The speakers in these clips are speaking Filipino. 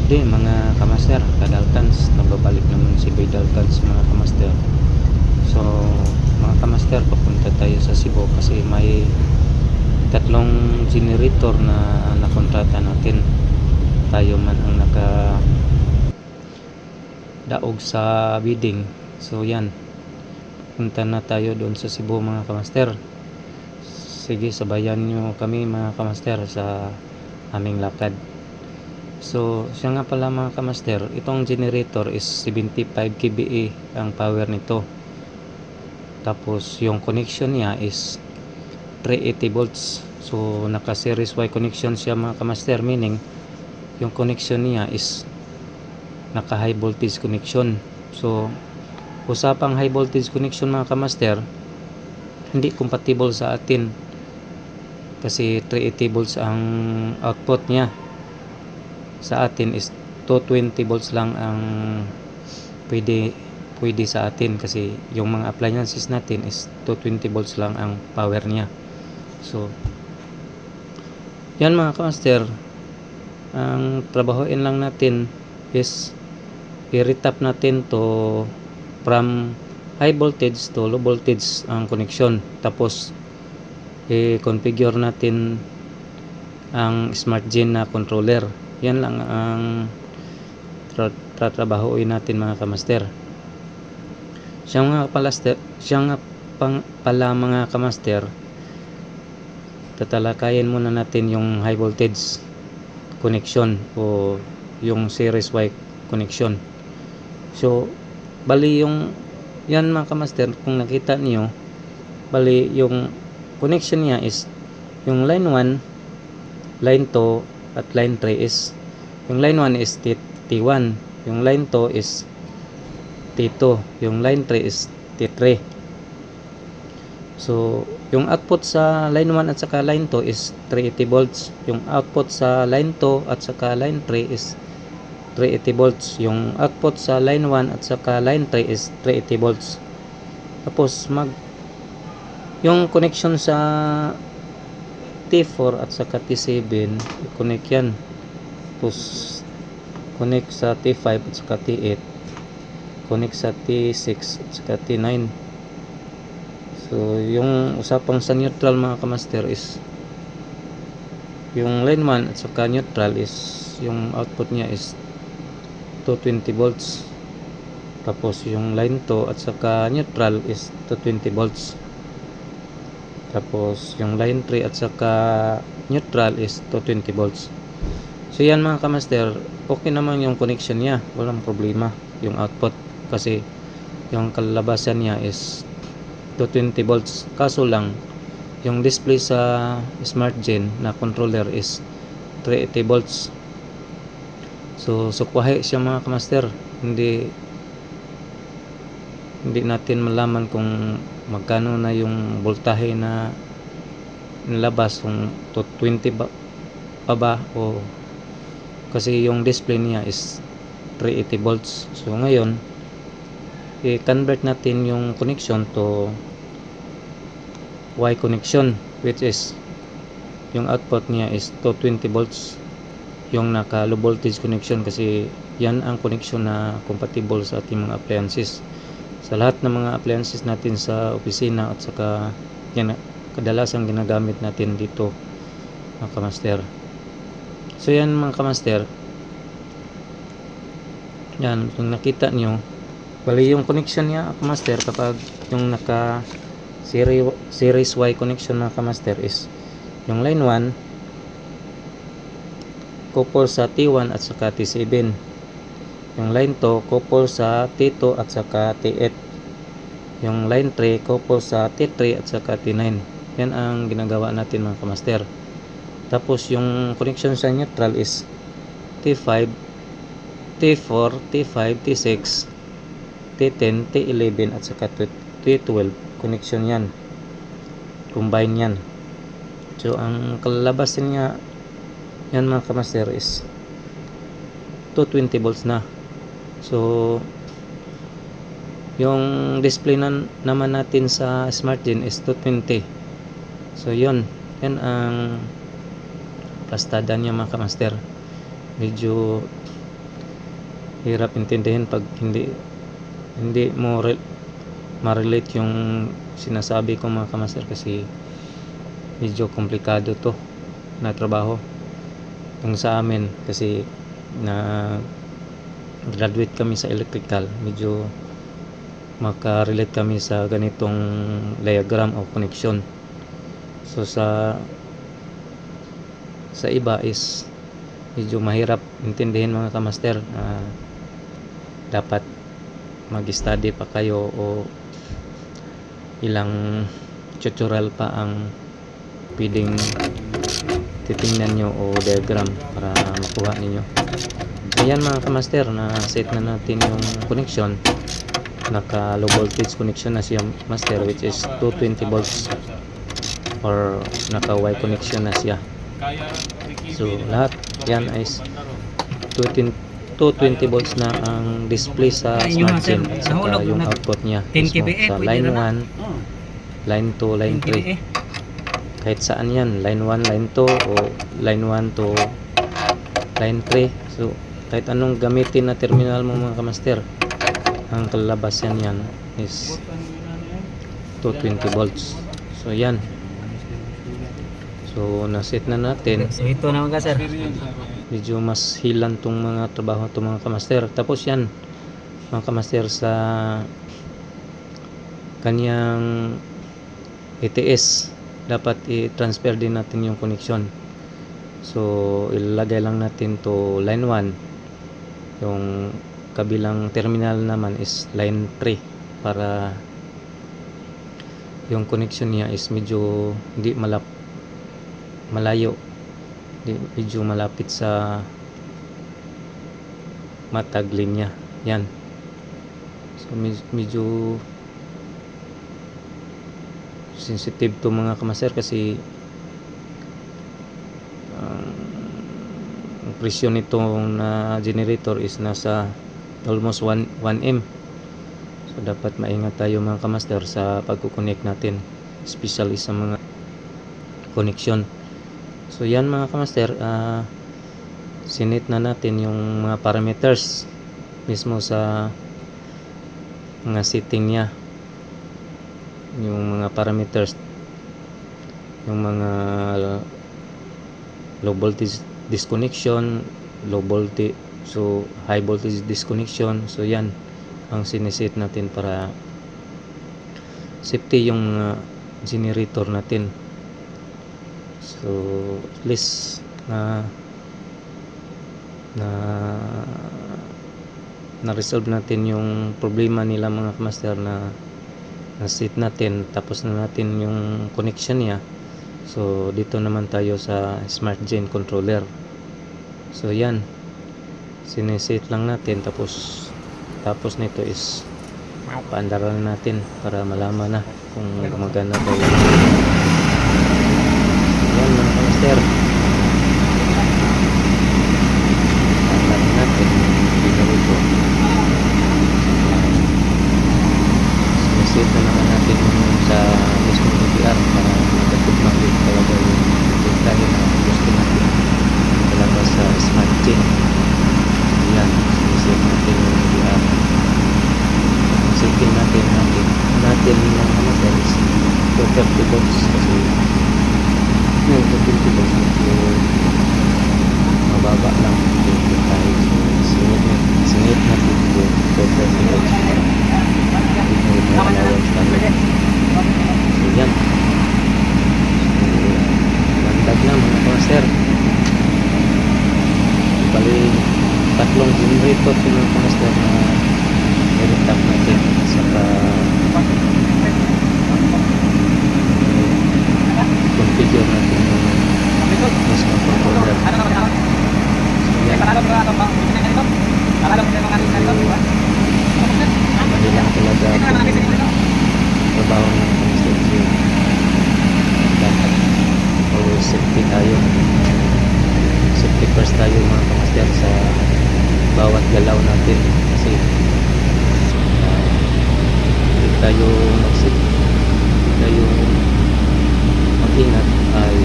Di mga kamaster, kadaltans nagbabalik naman si Bay Daltans mga kamaster. So mga kamaster, papunta tayo sa Cebu kasi may tatlong generator na nakontrata natin. Tayo man ang naka daog sa bidding. So yan, punta na tayo doon sa Cebu mga kamaster. Sige, sabayan nyo kami mga kamaster sa aming lakad. So siya nga pala mga kamaster, itong generator is 75 kVA ang power nito. Tapos yung connection niya is 380 volts. So naka series Y connection siya mga kamaster, meaning yung connection niya is naka high voltage connection. So usapang high voltage connection mga kamaster, hindi compatible sa atin kasi 380 volts ang output niya. Sa atin is 220 volts lang ang pwede sa atin kasi yung mga appliances natin is 220 volts lang ang power niya. So yan mga kamaster, ang trabahoin lang natin is i-retap natin to from high voltage to low voltage ang connection, tapos i-configure natin ang smart gen na controller. Yan lang ang tratrabahoin natin mga kamaster. Siya nga pala mga kamaster, tatalakayin muna natin yung high voltage connection o yung series Y connection. So bali yung yan mga kamaster, kung nakita niyo, bali yung connection niya is yung line 1, line 2 at line 3 is, yung line 1 is T1, yung line 2 is T2, yung line 3 is T3. So yung output sa line 1 at saka line 2 is 380 volts. Yung output sa line 2 at saka line 3 is 380 volts. Yung output sa line 1 at saka line 3 is 380 volts. Tapos yung connection sa T4 at saka T7, i-connect yan. Tapos connect sa T5 at saka T8, connect sa T6 at saka T9. So yung usapang sa neutral mga kamaster is yung line 1 at saka neutral is yung output niya is 220 volts. Tapos yung line 2 at saka neutral is 220 volts. Tapos yung line 3 at saka neutral is 220 volts. So yan mga kamaster, okay naman yung connection niya, walang problema yung output kasi yung kalabasan niya is 220 volts. Kaso lang yung display sa smart gen na controller is 380 volts. So sukwahe siya mga kamaster, hindi natin malaman kung magkano na yung voltahe na nilabas, kung 220 pa ba o kasi yung display niya is 380 volts. So ngayon i-convert natin yung connection to Y connection, which is yung output niya is 220 volts, yung naka low voltage connection kasi yan ang connection na compatible sa ating mga appliances. Sa lahat ng mga appliances natin sa opisina at saka kadalasang ginagamit natin dito mga kamaster. So yan mga kamaster, yan kung nakita nyo, bali yung connection niya kamaster kapag yung naka series Y connection mga kamaster is yung line 1 couple sa T1 at saka T7, yung line 2 couple sa T2 at saka T8, yung line 3 couple sa T3 at saka T9. Yan ang ginagawa natin mga kamaster. Tapos yung connection sa neutral is T5, T4, T5, T6, T10, T11 at saka T12 connection yan, combine yan. So ang kalalabasan niya yan mga kamaster is 220 volts na. So yung display naman natin sa smart gen is 220. So yan ang plastada niya mga kamaster. Medyo hirap intindihin pag hindi mo ma-relate yung sinasabi ko mga kamaster, kasi medyo komplikado to na trabaho yung sa amin, kasi na graduate kami sa electrical, medyo makarelate kami sa ganitong diagram o connection. So sa iba is medyo mahirap intindihin mga kamaster. Dapat mag-study pa kayo o ilang tutorial pa ang pwedeng titingnan nyo o diagram para makuha ninyo. Ayan mga kamaster, na set na natin yung connection. Naka low voltage connection na siya master, which is 220 volts, or naka Y connection na siya. So lahat yan is 220 volts na ang display sa smart chain, at saka yung output niya mismo sa line 1, line 2, line 3, kahit saan yan, line 1, line 2 o line 1 to line 3. So kahit anong gamitin na terminal mo mga kamaster, ang kalabasan yan is 220 volts. So yan, so naset na natin. So ito naman ka sir. Medyo mas hilan tong mga trabaho to mga kamaster. Tapos yan mga kamaster, sa kanyang ATS dapat i-transfer din natin yung connection. So ilalagay lang natin to line 1, yung kabilang terminal naman is line 3, para yung connection niya is medyo hindi malayo, medyo malapit sa matag linya yan. So medyo sensitive to mga kamaster, kasi ang presyo nitong na generator is nasa almost 1 M. So dapat maingat tayo mga kamaster sa pagkukonek natin, especially sa mga connection. So yan mga kamaster, sinit na natin yung mga parameters mismo sa mga setting niya, yung mga parameters, yung mga low voltage disconnection, low voltage, so high voltage disconnection. So yan ang siniset natin para safety yung mga generator natin. So at least na-resolve natin yung problema nila mga master, na set natin, tapos na natin yung connection niya. So dito naman tayo sa smart gen controller. So yan, sineset lang natin, tapos nito is paandaran natin para malaman na kung gumagana ba yun. Yan mga kamaster, paandaran natin dito. Sineset na naman natin sa mismo DVR para magkatugma din talaga yung data na gusto natin talaga sa smart chain. Yan, sineset natin yung DVR. Setting natin ng mga series 230 volts, kasi yung 220 volts medyo mababa lang yung tayo. Sinit natin yung 230 volts para allowance natin. So yan, bandag na mga master. Bali tatlong generator yung mga master na i-retap natin, saka configure natin yung mismo controller. So yan, mali lang talaga trabaho ng construction. Dapat always safety tayo, safety first tayo mga kamaster sa bawat galaw natin, kasi hindi tayo mag-ingat ay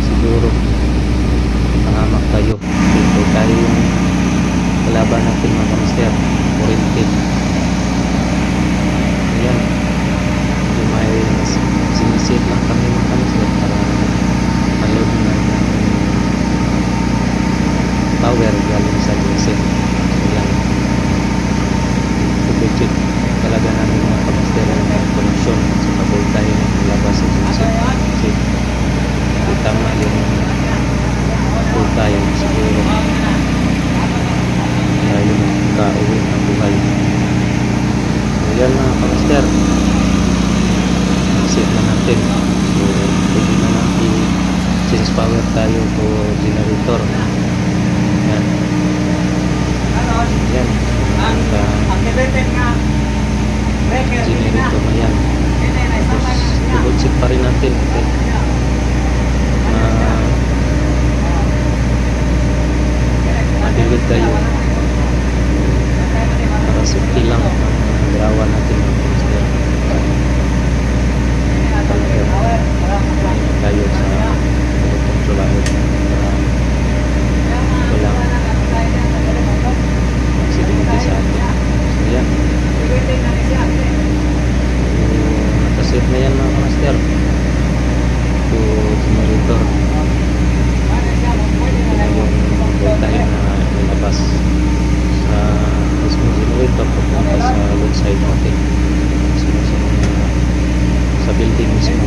siguro mahamak tayo. Ito tayo yung kalaban natin mga kamaster, oriented. Ayan, yung may sinisit lang kami mga kamaster para malod na ng power galing sa genset. Ayan, i-check talaga namin mga kamaster yung connection sa voltahe na nilabas sa genset. Check kung tama yung voltahe siguro tayo magkauwi ng buhay. So yan mga kamaster, set na natin. So pwede na natin i-change power tayo to generator. Yan yan generator na yan. Tapos i-check pa rin natin madilig tayo para safety lang ang garawa natin ng kamaster. Tayo sa kontrolado para walang aksidente sa atin. So yan, nakaset na yan mga kamaster to generator. Ito na yung voltahe na nilabas sa mismo generator papunta sa roadside natin, sa building mismo.